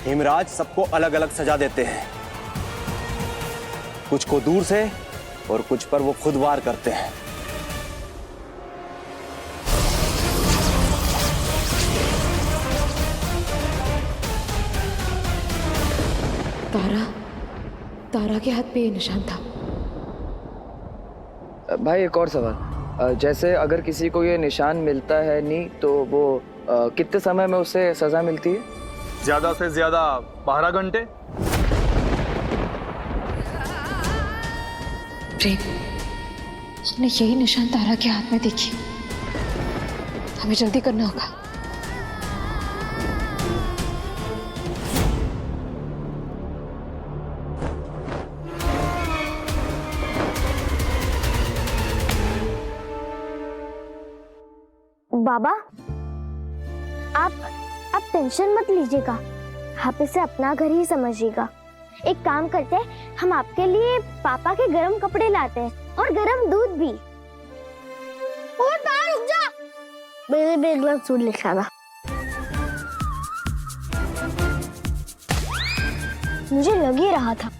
हिमराज सबको अलग अलग सजा देते हैं, कुछ को दूर से और कुछ पर वो खुद वार करते हैं। तारा के हाथ पे ये निशान था। भाई एक और सवाल, जैसे अगर किसी को ये निशान मिलता है नहीं तो वो कितने समय में उसे सजा मिलती है? ज्यादा से ज्यादा 12 घंटे। प्रेम, हमने यही निशान तारा के हाथ में देखी, हमें जल्दी करना होगा। बाबा, आप टेंशन मत लीजिएगा, आप इसे अपना घर ही समझिएगा। एक काम करते हैं, हम आपके लिए पापा के गरम कपड़े लाते हैं और गरम दूध भी। और बाहर रुक जा, मेरे एक ग्लास दूध लेके आना। मुझे लग ही रहा था।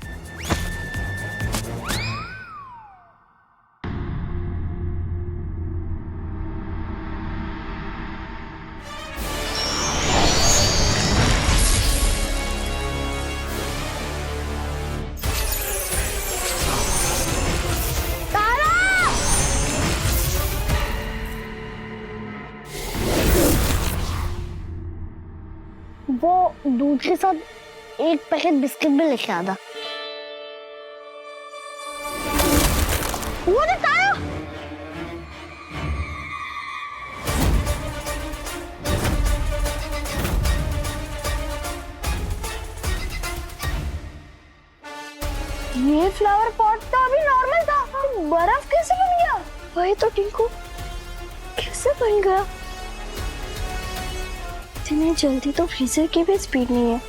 वो दूध के साथ एक पैकेट बिस्किट भी लेके आना। वो तारा! ये फ्लावर पॉट तो अभी नॉर्मल था, बर्फ कैसे बन गया? वही तो टिंकू, कैसे बन गया? इतनी जल्दी तो फ्रीजर की भी स्पीड नहीं है।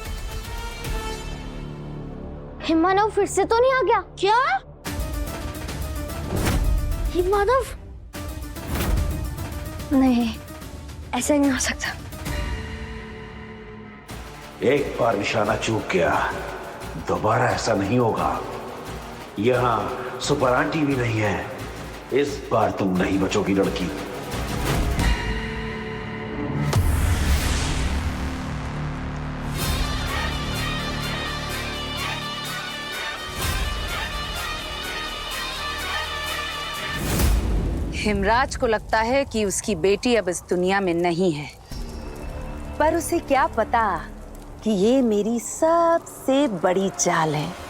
हिमानव फिर से तो नहीं आ गया? क्या? हिमानव? नहीं, ऐसा नहीं हो सकता। एक बार निशाना चूक गया, दोबारा ऐसा नहीं होगा। यहाँ सुपर आंटी भी नहीं है, इस बार तुम नहीं बचोगी लड़की। हिमराज को लगता है कि उसकी बेटी अब इस दुनिया में नहीं है, पर उसे क्या पता कि ये मेरी सबसे बड़ी चाल है।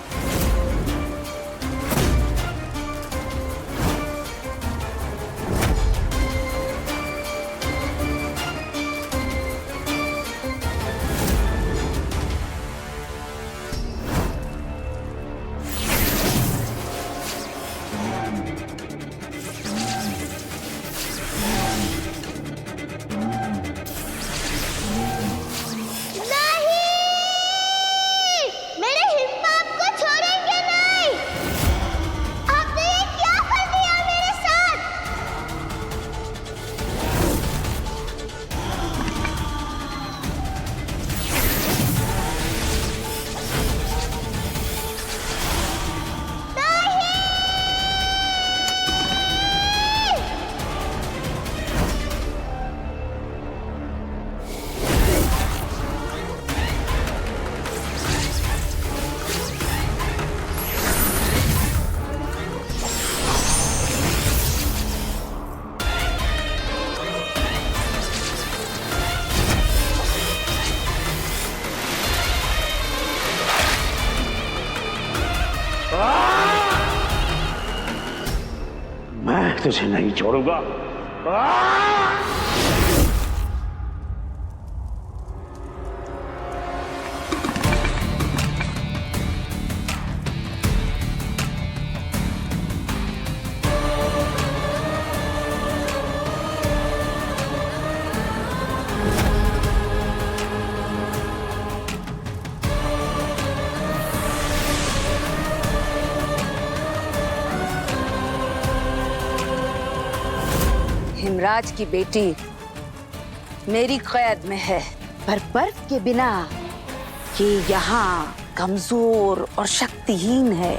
मैं तुझे नहीं छोड़ूंगा। हिमराज की बेटी मेरी कैद में है, पर बर्फ के बिना कि यहाँ कमजोर और शक्तिहीन है।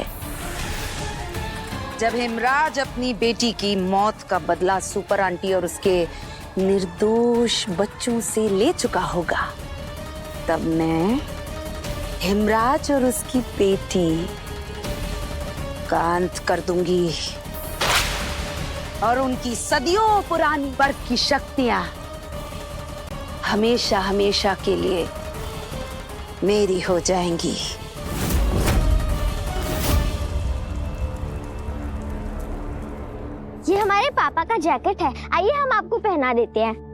जब हिमराज अपनी बेटी की मौत का बदला सुपर आंटी और उसके निर्दोष बच्चों से ले चुका होगा, तब मैं हिमराज और उसकी बेटी का अंत कर दूंगी और उनकी सदियों पुरानी बर्फ की शक्तियां हमेशा हमेशा के लिए मेरी हो जाएंगी। ये हमारे पापा का जैकेट है, आइए हम आपको पहना देते हैं।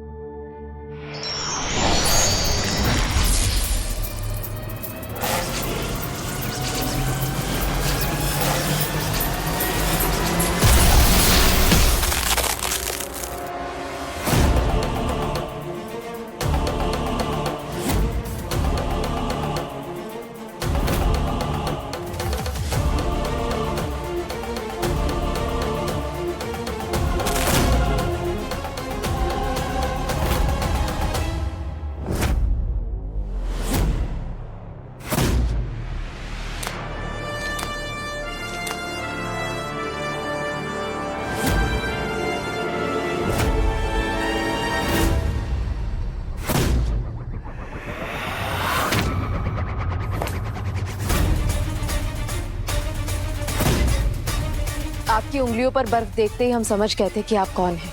आपकी उंगलियों पर बर्फ देखते ही हम समझ गए थे कि आप कौन हैं।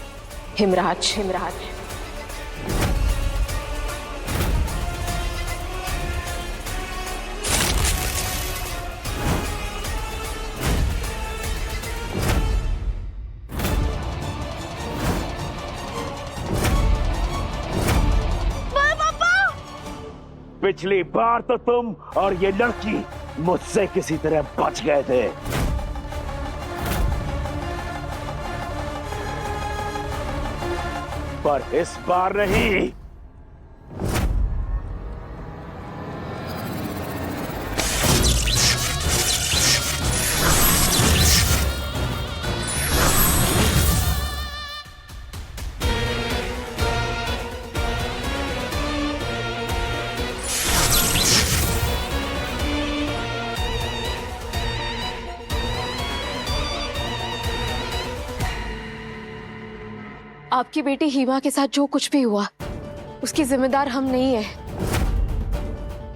हिमराज। हिमराज। पिछली बार तो तुम और ये लड़की मुझसे किसी तरह बच गए थे, पर इस बार नहीं। आपकी बेटी हिमा के साथ जो कुछ भी हुआ उसकी जिम्मेदार हम नहीं है।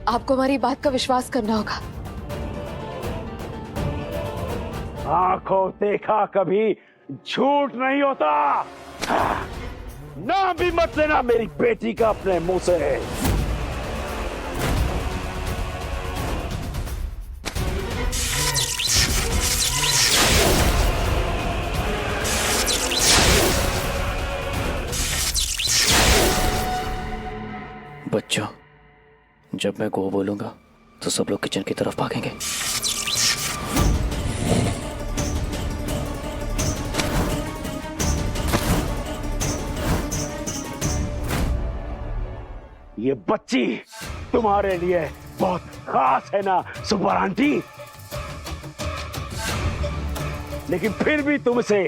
आपको हमारी बात का विश्वास करना होगा। आंखों देखा कभी झूठ नहीं होता। ना भी मत लेना मेरी बेटी का अपने मुंह से। बच्चों, जब मैं गो बोलूंगा तो सब लोग किचन की तरफ भागेंगे। ये बच्ची तुम्हारे लिए बहुत खास है ना सुपर आंटी, लेकिन फिर भी तुम इसे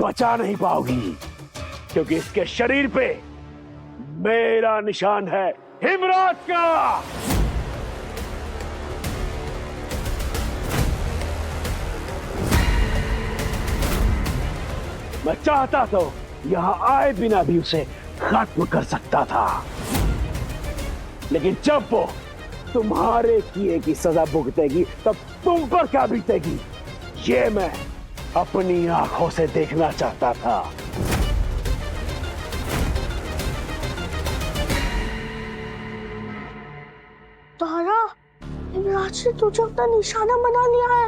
बचा नहीं पाओगी, क्योंकि इसके शरीर पे मेरा निशान है हिमराज का। मैं चाहता तो यहां आए बिना भी उसे खत्म कर सकता था, लेकिन जब वो तुम्हारे किए की सजा भुगतेगी तब तुम पर क्या बीतेगी, ये मैं अपनी आंखों से देखना चाहता था। तारा, हिमराज ने तुझे अपना निशाना बना लिया है।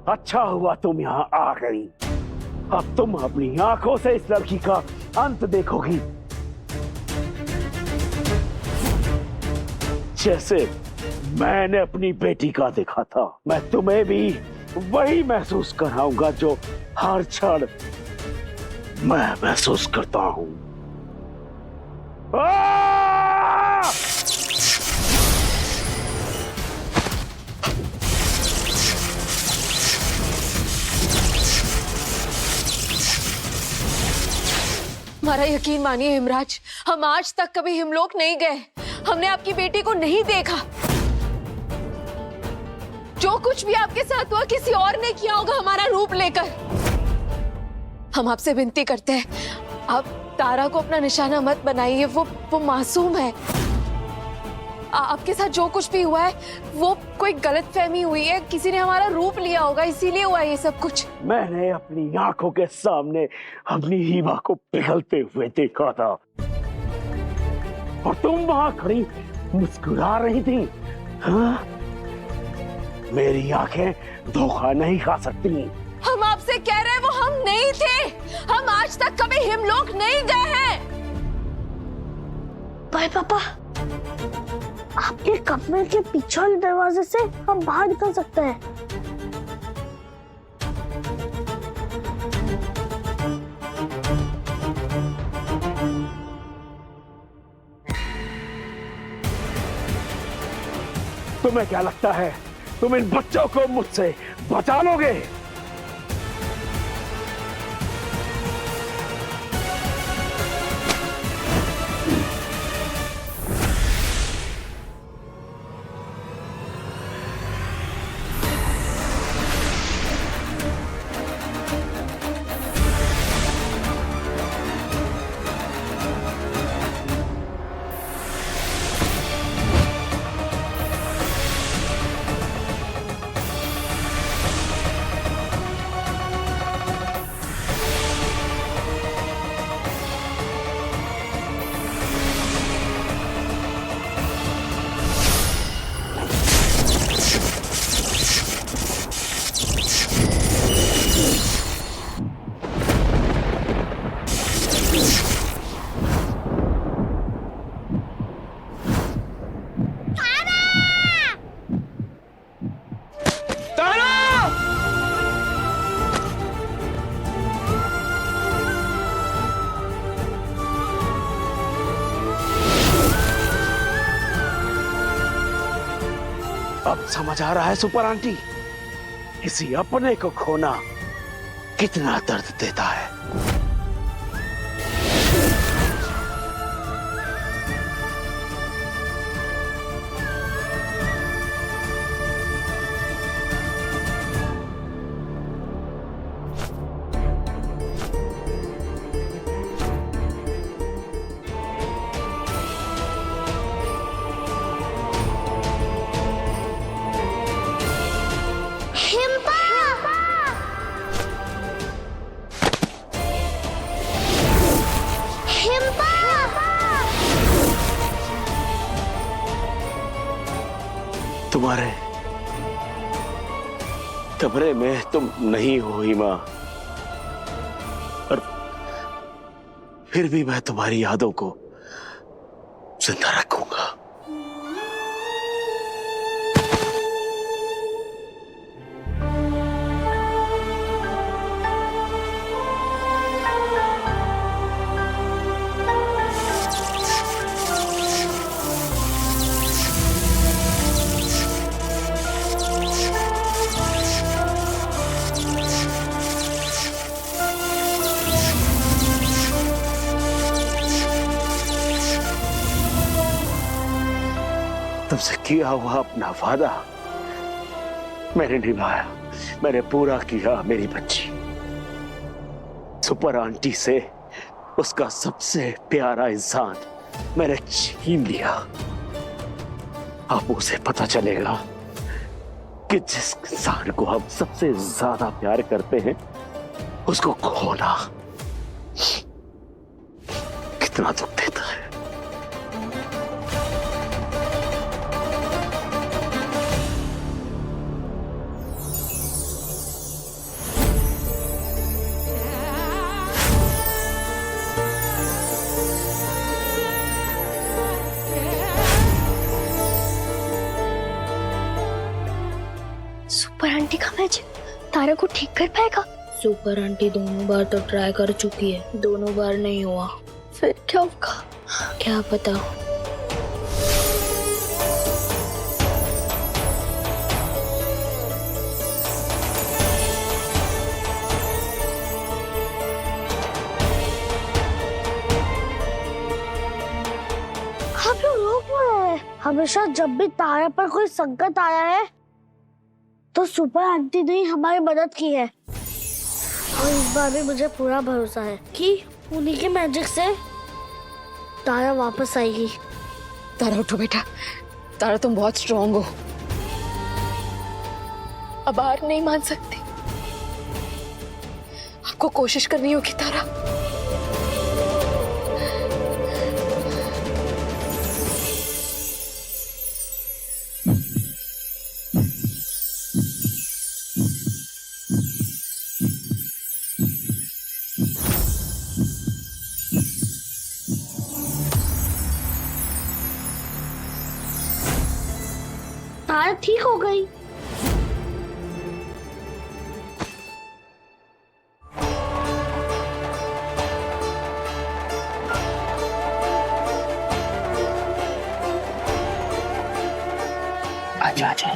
अच्छा हुआ तुम यहाँ आ गई। अब तुम अपनी आंखों से इस लड़की का अंत देखोगी, जैसे मैंने अपनी बेटी का देखा था। मैं तुम्हें भी वही महसूस कराऊंगा जो हर क्षण मैं महसूस करता हूं। हमारा यकीन मानिए हिमराज, हम आज तक कभी हिमलोक नहीं गए। हमने आपकी बेटी को नहीं देखा। जो कुछ भी आपके साथ हुआ किसी और ने किया होगा हमारा रूप लेकर। हम आपसे विनती करते हैं, आप तारा को अपना निशाना मत बनाइए। वो मासूम है। आपके साथ जो कुछ भी हुआ है वो कोई गलतफहमी हुई है, किसी ने हमारा रूप लिया होगा, इसीलिए हुआ ये सब कुछ। मैंने अपनी आंखों के सामने अपनी हीमा को पिघलते हुए देखा था और तुम वहां खड़ी मुस्कुरा रही थी। हाँ? मेरी आंखें धोखा नहीं खा सकती। हम आपसे कह रहे हैं वो हम नहीं थे। हम आज तक कभी हिमलोक नहीं गए हैं। बाय पापा, आपके कमरे के पीछे वाले दरवाजे से हम बाहर निकल सकते हैं। तुम्हें क्या लगता है तुम इन बच्चों को मुझसे बचा लोगे? अब समझ आ रहा है सुपर आंटी, किसी अपने को खोना कितना दर्द देता है। तुम्हारे कमरे में तुम नहीं हो हिमा, और फिर भी मैं तुम्हारी यादों को जिंदा रखूंगा। तुमसे किया हुआ अपना वादा मैंने निभाया, मैंने पूरा किया। मेरी बच्ची सुपर आंटी से उसका सबसे प्यारा इंसान मैंने छीन लिया। अब उसे पता चलेगा कि जिस इंसान को हम सबसे ज्यादा प्यार करते हैं उसको खोना कितना दुख देता है। सुपर आंटी का मैजिक तारा को ठीक कर पाएगा? सुपर आंटी दोनों बार तो ट्राई कर चुकी है, दोनों बार नहीं हुआ। फिर क्या होगा? क्या पता। आप लोग रो क्यों रहे हमेशा जब भी तारा पर कोई संकट आया है तो सुपर आंटी ने ही हमारी मदद की है, और इस बार भी मुझे पूरा भरोसा है कि उन्हीं के मैजिक से तारा वापस आएगी। तारा उठो बेटा, तारा तुम बहुत स्ट्रांग हो, अब हार नहीं मान सकती, आपको कोशिश करनी होगी तारा। तारा ठीक हो गई। अच्छा।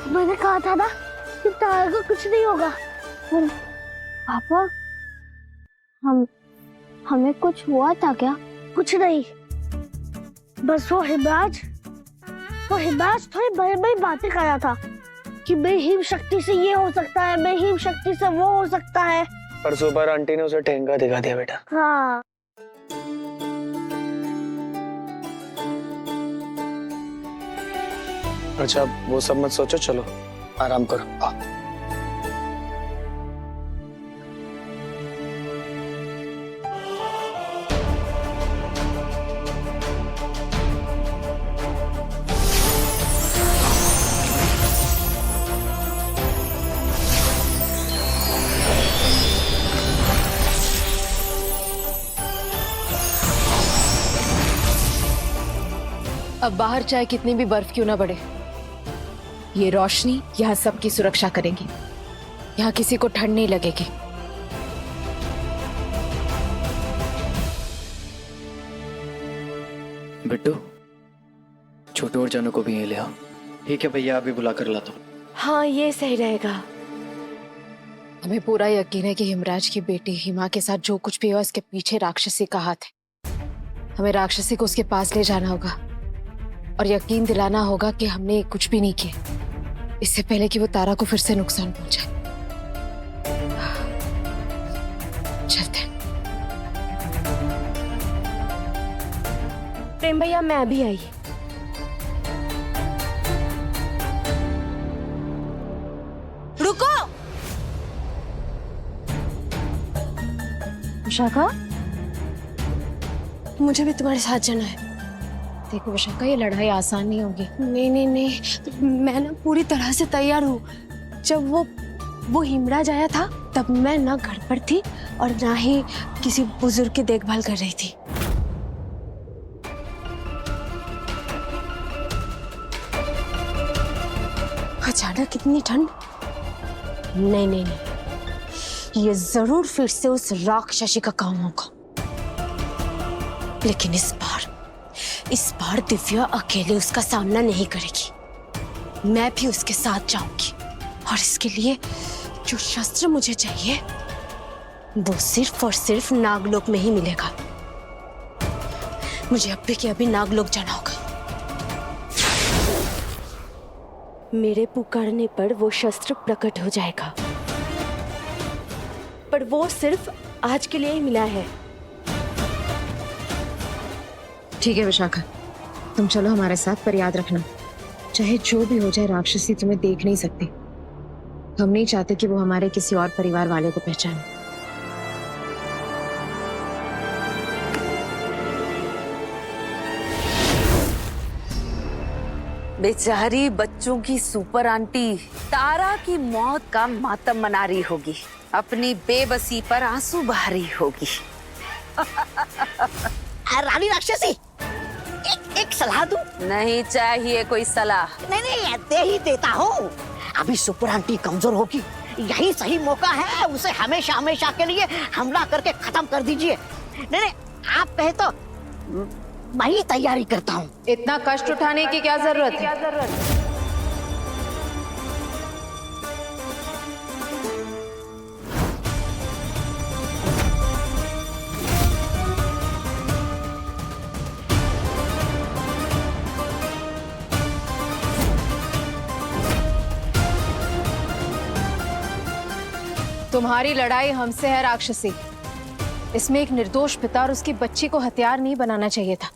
मैंने कहा था ना कि तारा को कुछ नहीं होगा। पापा, हमें कुछ हुआ था क्या? कुछ नहीं, बस वो हिमराज थोड़ी बड़ी बड़ी बातें कर रहा था कि मेरी हिम शक्ति से ये हो सकता है, मेरी हिम शक्ति से वो हो सकता है। पर सुपर आंटी ने उसे ठेंगा दिखा दिया बेटा। हाँ, अच्छा वो सब मत सोचो, चलो आराम करो। अब बाहर चाहे कितनी भी बर्फ क्यों ना पड़े, ये रोशनी यहाँ सबकी सुरक्षा करेगी, यहाँ किसी को ठंड नहीं लगेगी। बिट्टू, छोटू और जानू को भी यहीं ले आओ। ठीक है भैया, अभी बुला कर लाता हूँ। हाँ, ये सही रहेगा। हमें पूरा यकीन है कि हिमराज की बेटी हिमा के साथ जो कुछ भी हुआ उसके पीछे राक्षसी का हाथ है। हमें राक्षसी को उसके पास ले जाना होगा और यकीन दिलाना होगा कि हमने कुछ भी नहीं किया, इससे पहले कि वो तारा को फिर से नुकसान पहुंचाए। चलते हैं। प्रेम भैया, मैं अभी आई। रुको। विशाखा, मुझे भी तुम्हारे साथ जाना है। देखो विशाखा, ये लड़ाई आसान नहीं होगी। नहीं नहीं नहीं, मैं ना पूरी तरह से तैयार हूँ। जब वो हिमराज आया था तब मैं ना घर पर थी और ना ही किसी बुजुर्ग की देखभाल कर रही थी। अचानक इतनी ठंड, नहीं नहीं नहीं, ये जरूर फिर से उस राक्षसी का काम होगा। लेकिन इस बार दिव्या अकेले उसका सामना नहीं करेगी, मैं भी उसके साथ जाऊंगी। और इसके लिए जो शस्त्र मुझे चाहिए वो सिर्फ और सिर्फ नागलोक में ही मिलेगा। मुझे अभी के अभी नागलोक जाना होगा। मेरे पुकारने पर वो शस्त्र प्रकट हो जाएगा, पर वो सिर्फ आज के लिए ही मिला है। ठीक है विशाखा, तुम चलो हमारे साथ, पर याद रखना चाहे जो भी हो जाए राक्षसी तुम्हें देख नहीं सकती। हम नहीं चाहते कि वो हमारे किसी और परिवार वाले को पहचाने। बेचारी बच्चों की सुपर आंटी तारा की मौत का मातम मना रही होगी, अपनी बेबसी पर आंसू बहा रही होगी। रानी राक्षसी, एक सलाह दूं? नहीं चाहिए कोई सलाह। नहीं, दे ही देता हूँ। अभी सुपर आंटी कमजोर होगी, यही सही मौका है, उसे हमेशा हमेशा के लिए हमला करके खत्म कर दीजिए। नहीं, आप कहे तो मैं ही तैयारी करता हूँ। इतना कष्ट उठाने की क्या जरूरत है? तुम्हारी लड़ाई हमसे है राक्षसी। इसमें एक निर्दोष पिता और उसकी बच्ची को हथियार नहीं बनाना चाहिए था।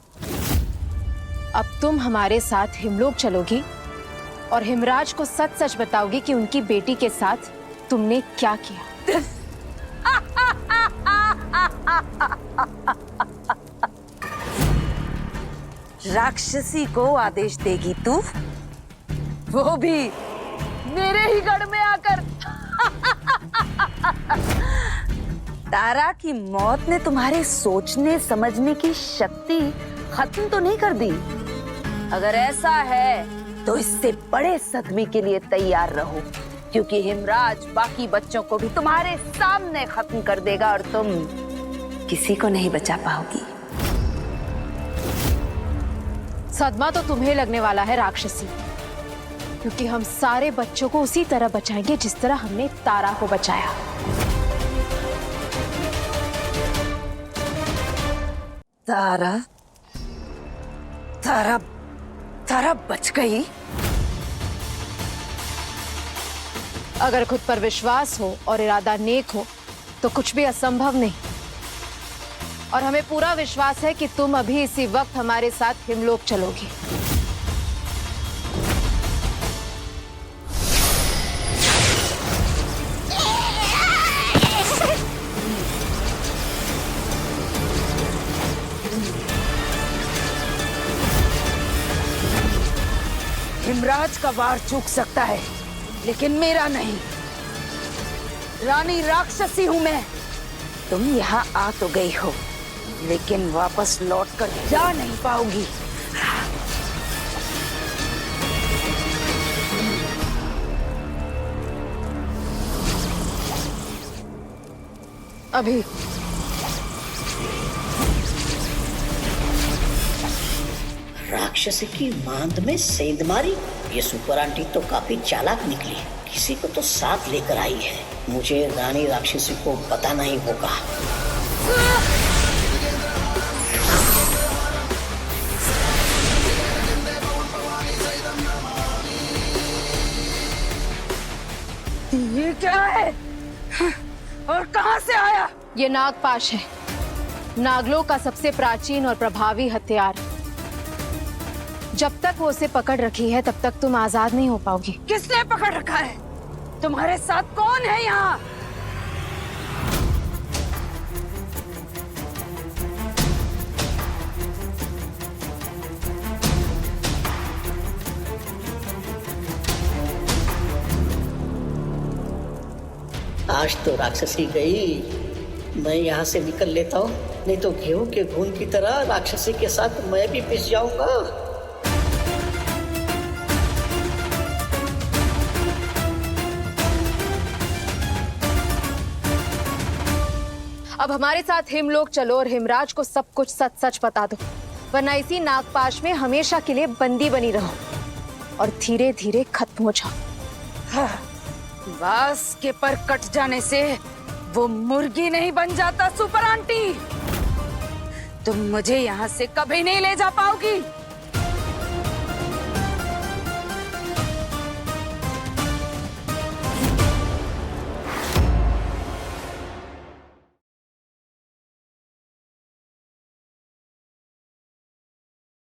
अब तुम हमारे साथ हिमलोक चलोगी और हिमराज को सच सच बताओगी कि उनकी बेटी के साथ तुमने क्या किया। राक्षसी को आदेश देगी तू, वो भी मेरे ही गढ़ में आकर। तारा की मौत ने तुम्हारे सोचने समझने की शक्ति खत्म तो नहीं कर दी। अगर ऐसा है तो इससे बड़े सदमे के लिए तैयार रहो, क्योंकि हिमराज बाकी बच्चों को भी तुम्हारे सामने खत्म कर देगा और तुम किसी को नहीं बचा पाओगी। सदमा तो तुम्हें लगने वाला है राक्षसी, क्योंकि हम सारे बच्चों को उसी तरह बचाएंगे जिस तरह हमने तारा को बचाया। तारा तारा तारा बच गई। अगर खुद पर विश्वास हो और इरादा नेक हो तो कुछ भी असंभव नहीं। और हमें पूरा विश्वास है कि तुम अभी इसी वक्त हमारे साथ हिमलोक चलोगी। हिमराज का वार चूक सकता है, लेकिन मेरा नहीं। रानी राक्षसी हूं मैं। तुम यहाँ आ तो गई हो, लेकिन वापस लौट कर जा नहीं पाओगी। अभी राक्षसी की मांद में सेंध मारी। ये सुपर आंटी तो काफी चालाक निकली, किसी को तो साथ लेकर आई है। मुझे रानी राक्षसी को बताना ही होगा। ये क्या है और कहां से आया? ये नागपाश है, नागलोक का सबसे प्राचीन और प्रभावी हथियार। जब तक वो उसे पकड़ रखी है तब तक तुम आजाद नहीं हो पाओगी। किसने पकड़ रखा है? तुम्हारे साथ कौन है यहाँ? आज तो राक्षसी गई, मैं यहाँ से निकल लेता हूँ, नहीं तो गेहूं के घून की तरह राक्षसी के साथ मैं भी पिस जाऊंगा। अब हमारे साथ हिमलोक चलो और हिमराज को सब कुछ सच सच बता दो, वरना इसी नागपाश में हमेशा के लिए बंदी बनी रहो और धीरे धीरे खत्म हो जाओ। बांस के पर कट जाने से वो मुर्गी नहीं बन जाता सुपर आंटी। तुम मुझे यहाँ से कभी नहीं ले जा पाओगी।